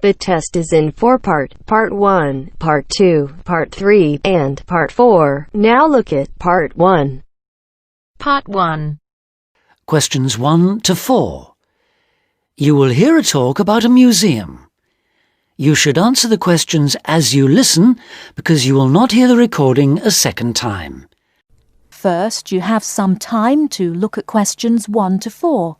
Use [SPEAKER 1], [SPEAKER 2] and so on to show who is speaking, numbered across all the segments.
[SPEAKER 1] The test is in 4 parts: Part 1, Part 2, Part 3, and Part 4. Now look at Part 1.
[SPEAKER 2] Part 1.
[SPEAKER 3] Questions 1 to 4. You will hear a talk about a museum. You should answer the questions as you listen because you will not hear the recording a second time.
[SPEAKER 2] First, you have some time to look at questions 1 to 4.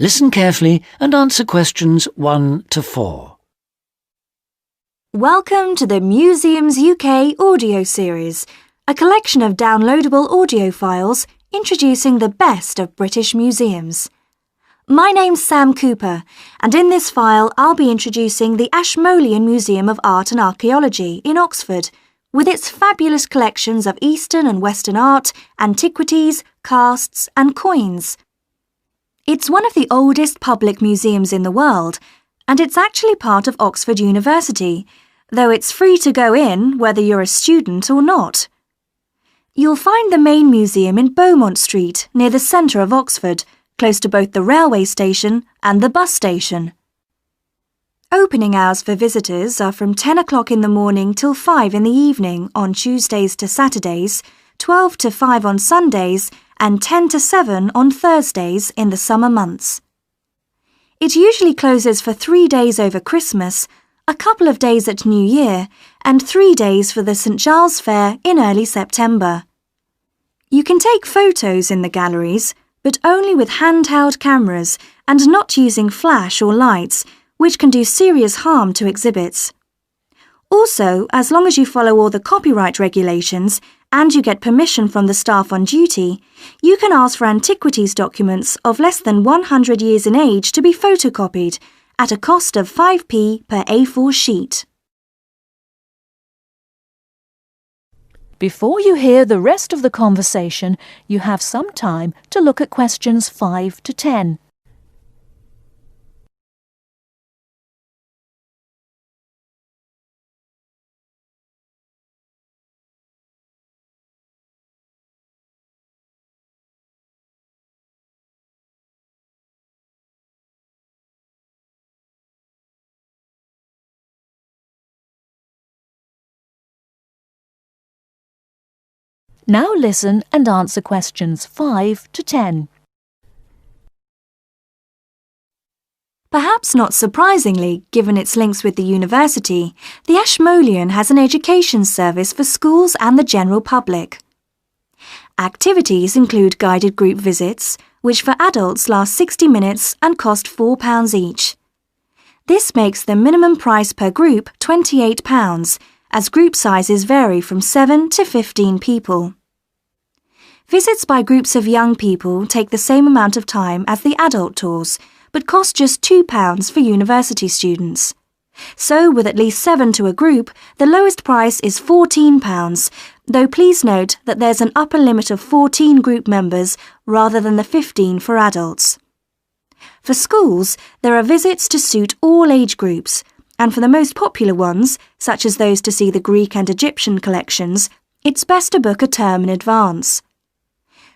[SPEAKER 3] Listen carefully and answer questions 1 to 4.
[SPEAKER 4] Welcome to the Museums UK audio series, a collection of downloadable audio files introducing the best of British museums. My name's Sam Cooper, and in this file I'll be introducing the Ashmolean Museum of Art and Archaeology in Oxford, with its fabulous collections of Eastern and Western art, antiquities, casts and coins. It's one of the oldest public museums in the world, and it's actually part of Oxford University, though it's free to go in whether you're a student or not. You'll find the main museum in Beaumont Street, near the centre of Oxford, close to both the railway station and the bus station. Opening hours for visitors are from 10 o'clock in the morning till 5 in the evening on Tuesdays to Saturdays, 12 to 5 on Sundays, and 10 to 7 on Thursdays in the summer months. It usually closes for 3 days over Christmas, a couple of days at New Year, and 3 days for the St Giles Fair in early September. You can take photos in the galleries, but only with handheld cameras and not using flash or lights, which can do serious harm to exhibits. Also, as long as you follow all the copyright regulations and you get permission from the staff on duty, you can ask for antiquities documents of less than 100 years in age to be photocopied at a cost of 5p per A4 sheet.
[SPEAKER 2] Before you hear the rest of the conversation, you have some time to look at questions 5 to 10. Now listen and answer questions 5 to 10.
[SPEAKER 4] Perhaps not surprisingly, given its links with the university, the Ashmolean has an education service for schools and the general public. Activities include guided group visits, which for adults last 60 minutes and cost £4 each. This makes the minimum price per group £28, as group sizes vary from 7 to 15 people. Visits by groups of young people take the same amount of time as the adult tours, but cost just £2 for university students. So, with at least 7 to a group, the lowest price is £14, though please note that there's an upper limit of 14 group members rather than the 15 for adults. For schools, there are visits to suit all age groups, and for the most popular ones, such as those to see the Greek and Egyptian collections, it's best to book a term in advance.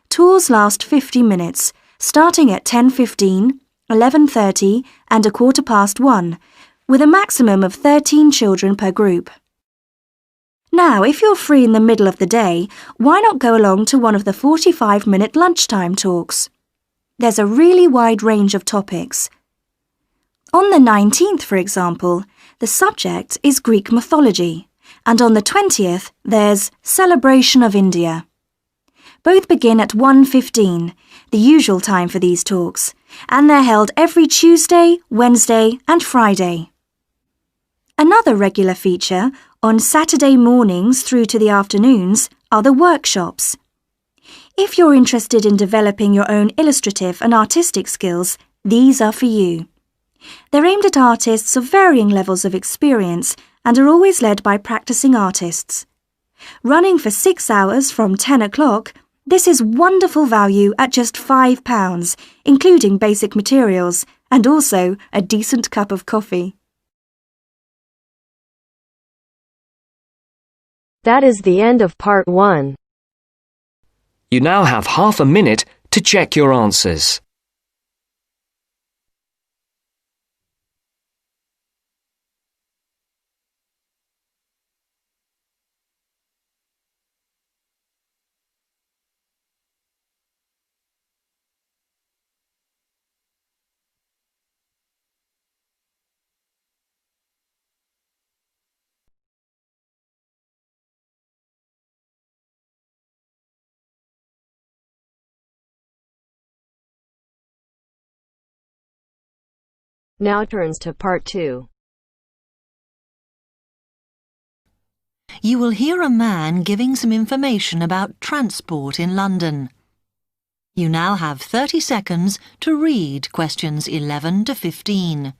[SPEAKER 4] Tours last 50 minutes, starting at 10:15, 11:30 and 1:15, with a maximum of 13 children per group. Now, if you're free in the middle of the day, why not go along to one of the 45-minute lunchtime talks? There's a really wide range of topics. On the 19th, for example, the subject is Greek mythology, and on the 20th, there's Celebration of India. Both begin at 1:15, the usual time for these talks, and they're held every Tuesday, Wednesday and Friday. Another regular feature, on Saturday mornings through to the afternoons, are the workshops. If you're interested in developing your own illustrative and artistic skills, these are for you. They're aimed at artists of varying levels of experience and are always led by practicing artists. Running for 6 hours from 10 o'clock, this is wonderful value at just £5, including basic materials, and also a decent cup of coffee.
[SPEAKER 1] That is the end of part 1.
[SPEAKER 5] You now have half a minute to check your answers.
[SPEAKER 1] Now turns to part 2.
[SPEAKER 2] You will hear a man giving some information about transport in London. You now have 30 seconds to read questions 11 to 15.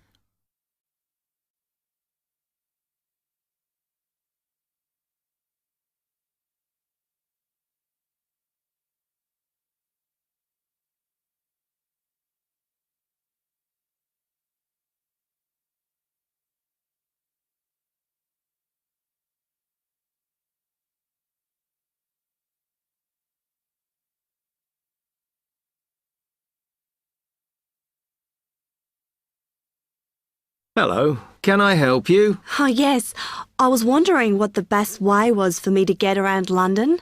[SPEAKER 6] Hello, can I help you?
[SPEAKER 7] Oh, yes. I was wondering what the best way was for me to get around London.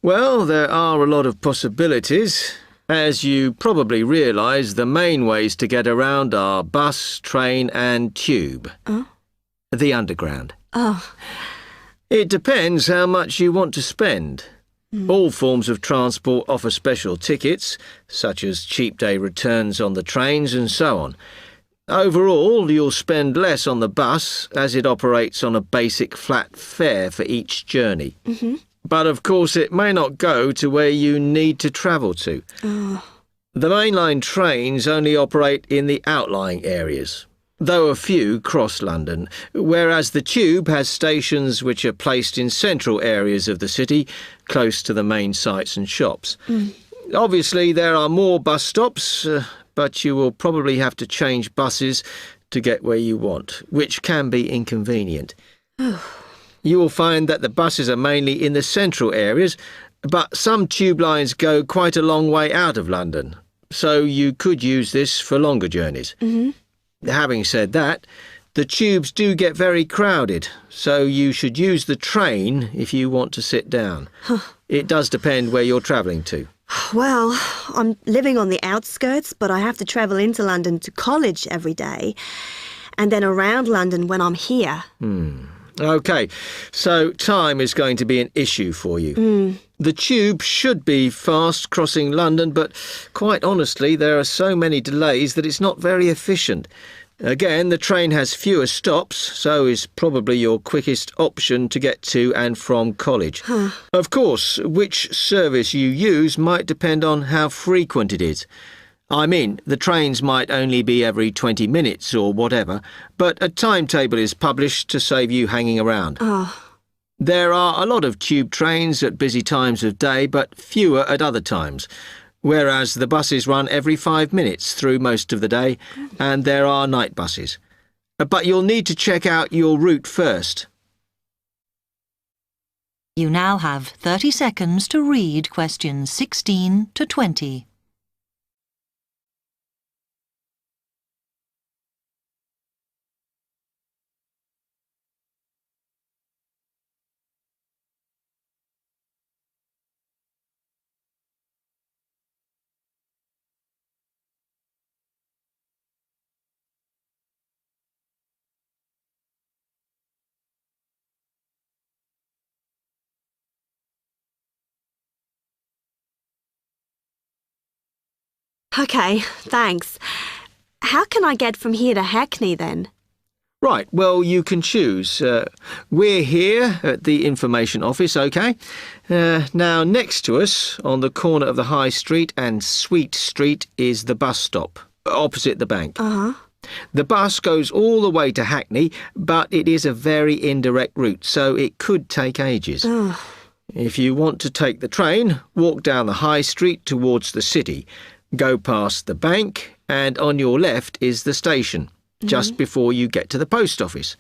[SPEAKER 6] Well, there are a lot of possibilities. As you probably realise, the main ways to get around are bus, train and tube.
[SPEAKER 7] Oh.
[SPEAKER 6] The Underground.
[SPEAKER 7] Oh.
[SPEAKER 6] It depends how much you want to spend. All forms of transport offer special tickets, such as cheap day returns on the trains and so on. Overall, you'll spend less on the bus as it operates on a basic flat fare for each journey. But of course it may not go to where you need to travel to. The mainline trains only operate in the outlying areas, though a few cross London, whereas the tube has stations which are placed in central areas of the city, close to the main sites and shops. Obviously there are more bus stops, but you will probably have to change buses to get where you want, which can be inconvenient. You will find that the buses are mainly in the central areas, but some tube lines go quite a long way out of London, so you could use this for longer journeys. Having said that, the tubes do get very crowded, so you should use the train if you want to sit down. It does depend where you're travelling to.
[SPEAKER 7] Well, I'm living on the outskirts, but I have to travel into London to college every day, and then around London when I'm here.
[SPEAKER 6] OK, so time is going to be an issue for you. The tube should be fast crossing London, but quite honestly, there are so many delays that it's not very efficient. Again, the train has fewer stops, so is probably your quickest option to get to and from college. Of course, which service you use might depend on how frequent it is. I mean, the trains might only be every 20 minutes or whatever, but a timetable is published to save you hanging around. There are a lot of tube trains at busy times of day, but fewer at other times. Whereas the buses run every 5 minutes through most of the day, and there are night buses. But you'll need to check out your route first.
[SPEAKER 2] You now have 30 seconds to read questions 16 to 20.
[SPEAKER 7] OK, thanks. How can I get from here to Hackney then?
[SPEAKER 6] Right, well, you can choose. We're here at the information office, OK? Now, next to us, on the corner of the High Street and Sweet Street, is the bus stop, opposite the bank. The bus goes all the way to Hackney, but it is a very indirect route, so it could take ages. If you want to take the train, walk down the High Street towards the city. Go past the bank, and on your left is the station, just before you get to the post office.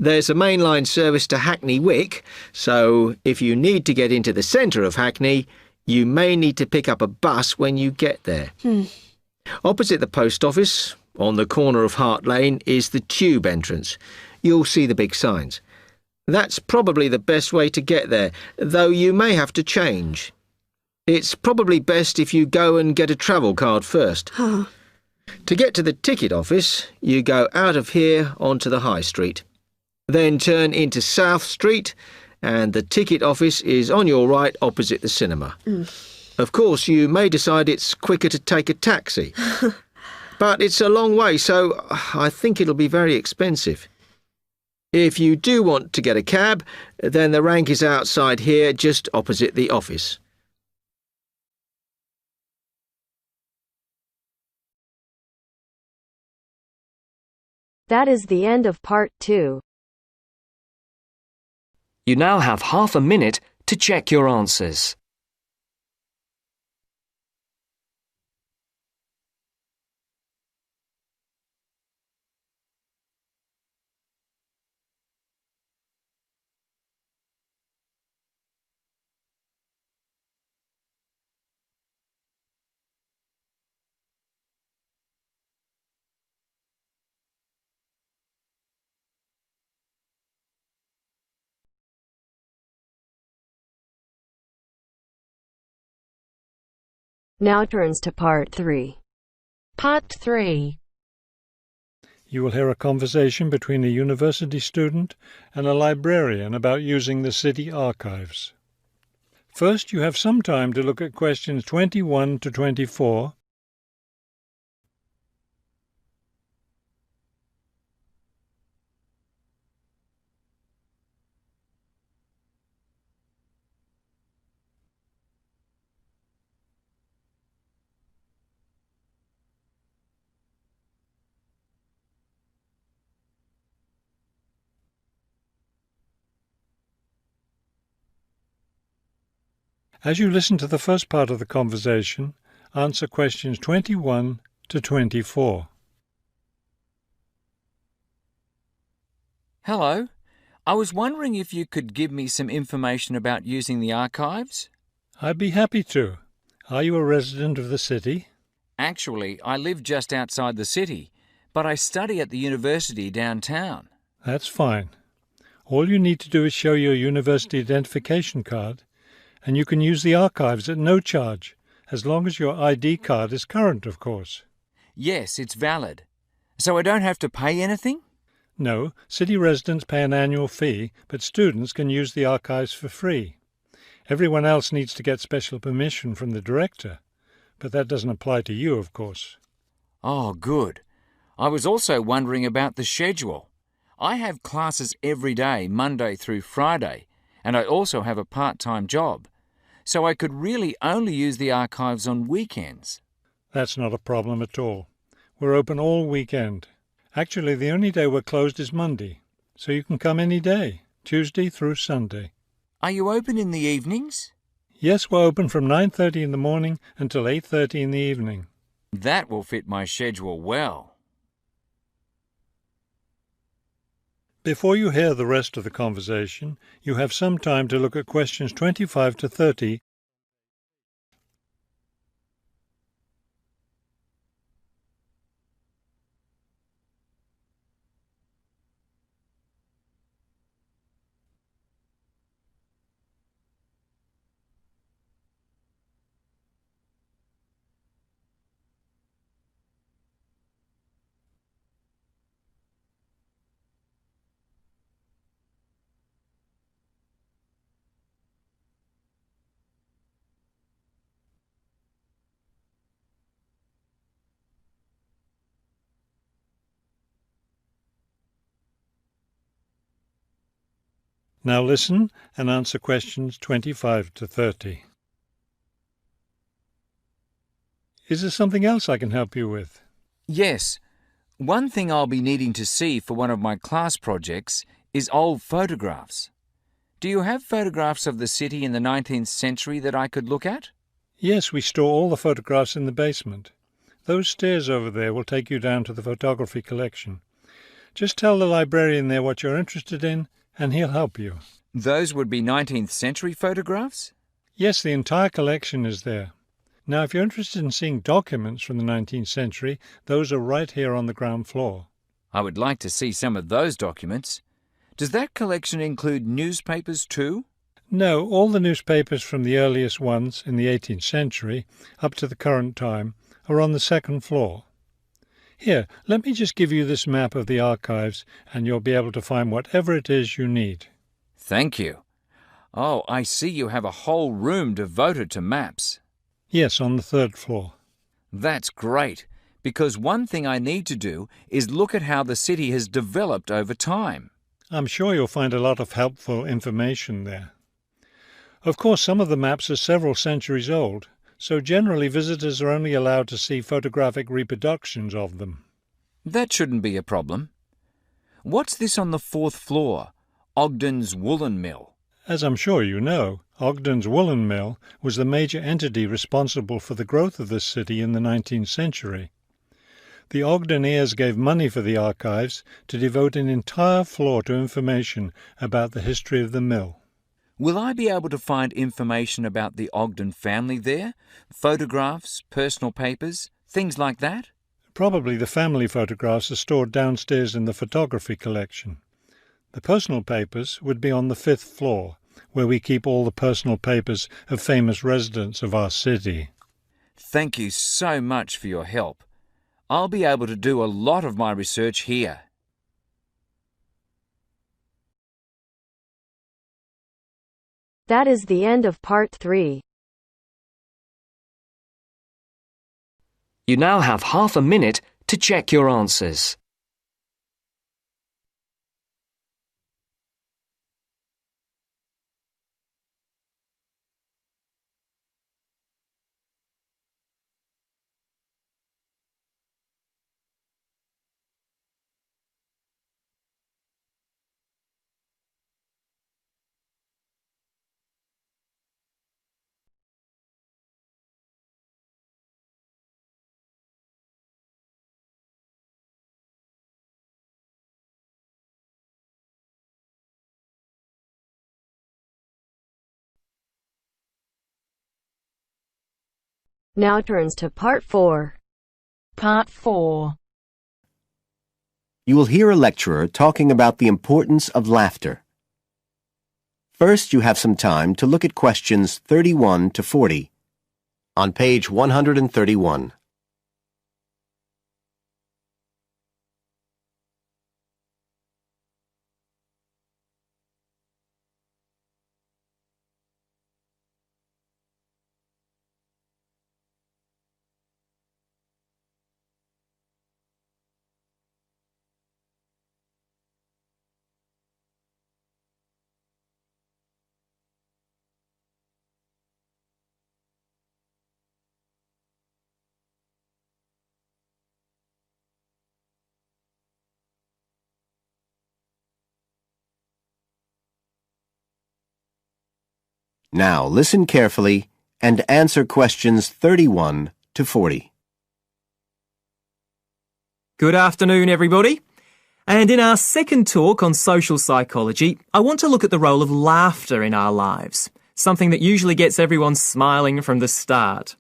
[SPEAKER 6] There's a mainline service to Hackney Wick, so if you need to get into the centre of Hackney, you may need to pick up a bus when you get there. Opposite the post office, on the corner of Hart Lane, is the tube entrance. You'll see the big signs. That's probably the best way to get there, though you may have to change. It's probably best if you go and get a travel card first. To get to the ticket office, you go out of here onto the High Street. Then turn into South Street, and the ticket office is on your right opposite the cinema. Of course, you may decide it's quicker to take a taxi. But it's a long way, so I think it'll be very expensive. If you do want to get a cab, then the rank is outside here, just opposite the office.
[SPEAKER 1] That is the end of part 2.
[SPEAKER 5] You now have half a minute to check your answers.
[SPEAKER 1] Now turns to part 3.
[SPEAKER 8] Part 3.
[SPEAKER 9] You will hear a conversation between a university student and a librarian about using the city archives. First, you have some time to look at questions 21 to 24. As you listen to the first part of the conversation, answer questions 21 to 24.
[SPEAKER 10] Hello. I was wondering if you could give me some information about using the archives?
[SPEAKER 9] I'd be happy to. Are you a resident of the city?
[SPEAKER 10] Actually, I live just outside the city, but I study at the university downtown.
[SPEAKER 9] That's fine. All you need to do is show your university identification card, and you can use the archives at no charge, as long as your ID card is current, of course.
[SPEAKER 10] Yes, it's valid. So I don't have to pay anything?
[SPEAKER 9] No, city residents pay an annual fee, but students can use the archives for free. Everyone else needs to get special permission from the director, but that doesn't apply to you, of course.
[SPEAKER 10] Oh, good. I was also wondering about the schedule. I have classes every day, Monday through Friday, and I also have a part-time job. So I could really only use the archives on weekends.
[SPEAKER 9] That's not a problem at all. We're open all weekend. Actually, the only day we're closed is Monday, so you can come any day, Tuesday through Sunday.
[SPEAKER 10] Are you open in the evenings?
[SPEAKER 9] Yes, we're open from 9:30 in the morning until 8:30 in the evening.
[SPEAKER 10] That will fit my schedule well.
[SPEAKER 9] Before you hear the rest of the conversation, you have some time to look at questions 25 to 30. Now listen and answer questions 25 to 30. Is there something else I can help you with?
[SPEAKER 10] Yes. One thing I'll be needing to see for one of my class projects is old photographs. Do you have photographs of the city in the 19th century that I could look at?
[SPEAKER 9] Yes, we store all the photographs in the basement. Those stairs over there will take you down to the photography collection. Just tell the librarian there what you're interested in, and he'll help you.
[SPEAKER 10] Those would be 19th century photographs?
[SPEAKER 9] Yes, the entire collection is there. Now, if you're interested in seeing documents from the 19th century, those are right here on the ground floor.
[SPEAKER 10] I would like to see some of those documents. Does that collection include newspapers too?
[SPEAKER 9] No, all the newspapers from the earliest ones in the 18th century up to the current time are on the second floor. Here, let me just give you this map of the archives and you'll be able to find whatever it is you need.
[SPEAKER 10] Thank you. Oh, I see you have a whole room devoted to maps.
[SPEAKER 9] Yes, on the third floor.
[SPEAKER 10] That's great, because one thing I need to do is look at how the city has developed over time.
[SPEAKER 9] I'm sure you'll find a lot of helpful information there. Of course, some of the maps are several centuries old, so generally visitors are only allowed to see photographic reproductions of them.
[SPEAKER 10] That shouldn't be a problem. What's this on the fourth floor? Ogden's Woolen Mill.
[SPEAKER 9] As I'm sure you know, Ogden's Woolen Mill was the major entity responsible for the growth of this city in the 19th century. The Ogden heirs gave money for the archives to devote an entire floor to information about the history of the mill.
[SPEAKER 10] Will I be able to find information about the Ogden family there? Photographs, personal papers, things like that?
[SPEAKER 9] Probably the family photographs are stored downstairs in the photography collection. The personal papers would be on the fifth floor, where we keep all the personal papers of famous residents of our city.
[SPEAKER 10] Thank you so much for your help. I'll be able to do a lot of my research here.
[SPEAKER 1] That is the end of part 3.
[SPEAKER 5] You now have half a minute to check your answers.
[SPEAKER 1] Now turns to part 4.
[SPEAKER 8] Part 4.
[SPEAKER 11] You will hear a lecturer talking about the importance of laughter. First, you have some time to look at questions 31 to 40 on page 131. Now listen carefully and answer questions 31 to 40.
[SPEAKER 12] Good afternoon, everybody. And in our second talk on social psychology, I want to look at the role of laughter in our lives, something that usually gets everyone smiling from the start.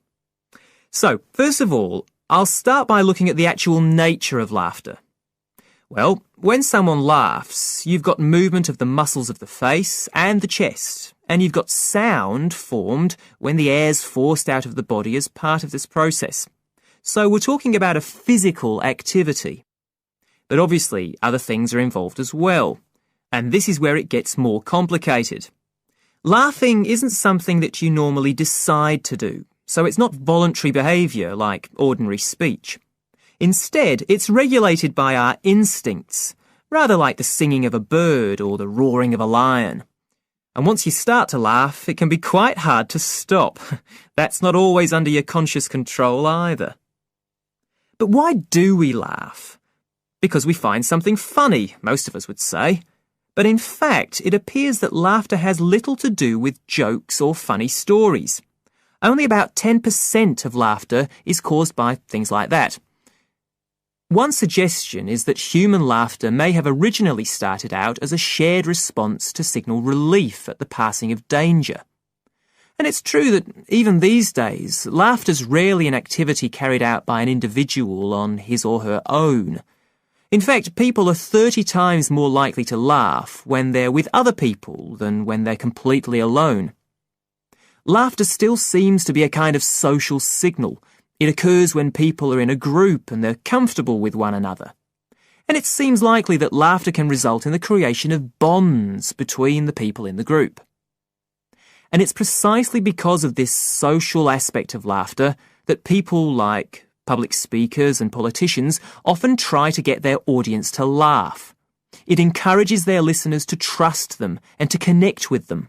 [SPEAKER 12] So, first of all, I'll start by looking at the actual nature of laughter. Well, when someone laughs, you've got movement of the muscles of the face and the chest, and you've got sound formed when the air's forced out of the body as part of this process. So we're talking about a physical activity. But obviously, other things are involved as well, and this is where it gets more complicated. Laughing isn't something that you normally decide to do, so it's not voluntary behaviour like ordinary speech. Instead, it's regulated by our instincts, rather like the singing of a bird or the roaring of a lion. And once you start to laugh, it can be quite hard to stop. That's not always under your conscious control either. But why do we laugh? Because we find something funny, most of us would say. But in fact, it appears that laughter has little to do with jokes or funny stories. Only about 10% of laughter is caused by things like that. One suggestion is that human laughter may have originally started out as a shared response to signal relief at the passing of danger. And it's true that even these days, laughter's rarely an activity carried out by an individual on his or her own. In fact, people are 30 times more likely to laugh when they're with other people than when they're completely alone. Laughter still seems to be a kind of social signal. It occurs when people are in a group and they're comfortable with one another. And it seems likely that laughter can result in the creation of bonds between the people in the group. And it's precisely because of this social aspect of laughter that people like public speakers and politicians often try to get their audience to laugh. It encourages their listeners to trust them and to connect with them.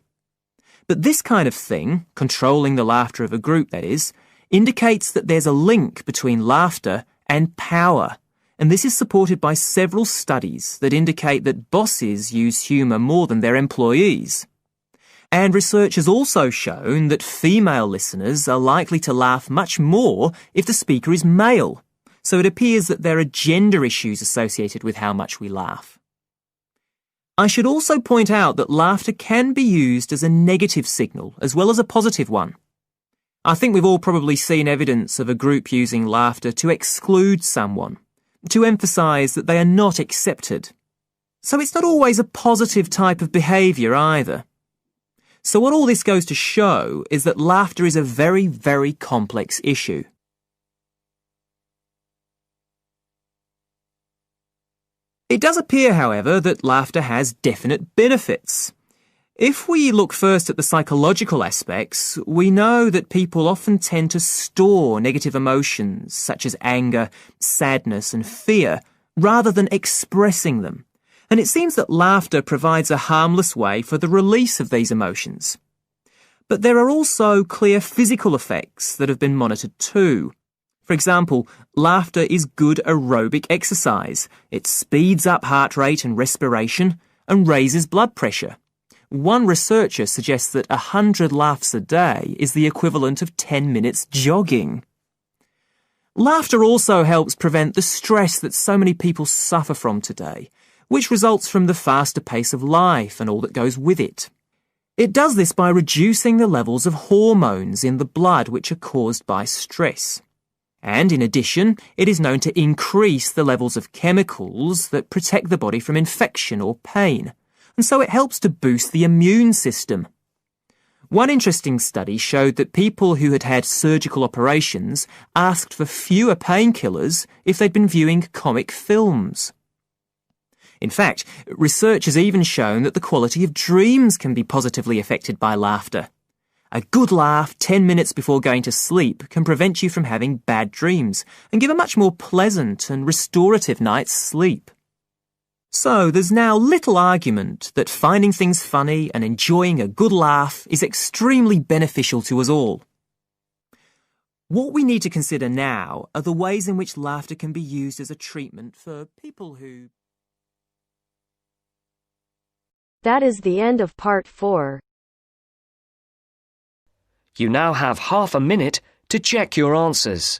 [SPEAKER 12] But this kind of thing, controlling the laughter of a group that is, indicates that there's a link between laughter and power, and this is supported by several studies that indicate that bosses use humour more than their employees. And research has also shown that female listeners are likely to laugh much more if the speaker is male, so it appears that there are gender issues associated with how much we laugh. I should also point out that laughter can be used as a negative signal as well as a positive one. I think we've all probably seen evidence of a group using laughter to exclude someone, to emphasise that they are not accepted. So it's not always a positive type of behaviour either. So what all this goes to show is that laughter is a very, very complex issue. It does appear, however, that laughter has definite benefits. If we look first at the psychological aspects, we know that people often tend to store negative emotions such as anger, sadness and fear, rather than expressing them. And it seems that laughter provides a harmless way for the release of these emotions. But there are also clear physical effects that have been monitored too. For example, laughter is good aerobic exercise. It speeds up heart rate and respiration and raises blood pressure. One researcher suggests that 100 laughs a day is the equivalent of 10 minutes jogging. Laughter also helps prevent the stress that so many people suffer from today, which results from the faster pace of life and all that goes with it. It does this by reducing the levels of hormones in the blood which are caused by stress. And in addition, it is known to increase the levels of chemicals that protect the body from infection or pain. And so it helps to boost the immune system. One interesting study showed that people who had had surgical operations asked for fewer painkillers if they'd been viewing comic films. In fact, research has even shown that the quality of dreams can be positively affected by laughter. A good laugh 10 minutes before going to sleep can prevent you from having bad dreams and give a much more pleasant and restorative night's sleep. So there's now little argument that finding things funny and enjoying a good laugh is extremely beneficial to us all. What we need to consider now are the ways in which laughter can be used as a treatment for people who...
[SPEAKER 1] That is the end of part 4.
[SPEAKER 5] You now have half a minute to check your answers.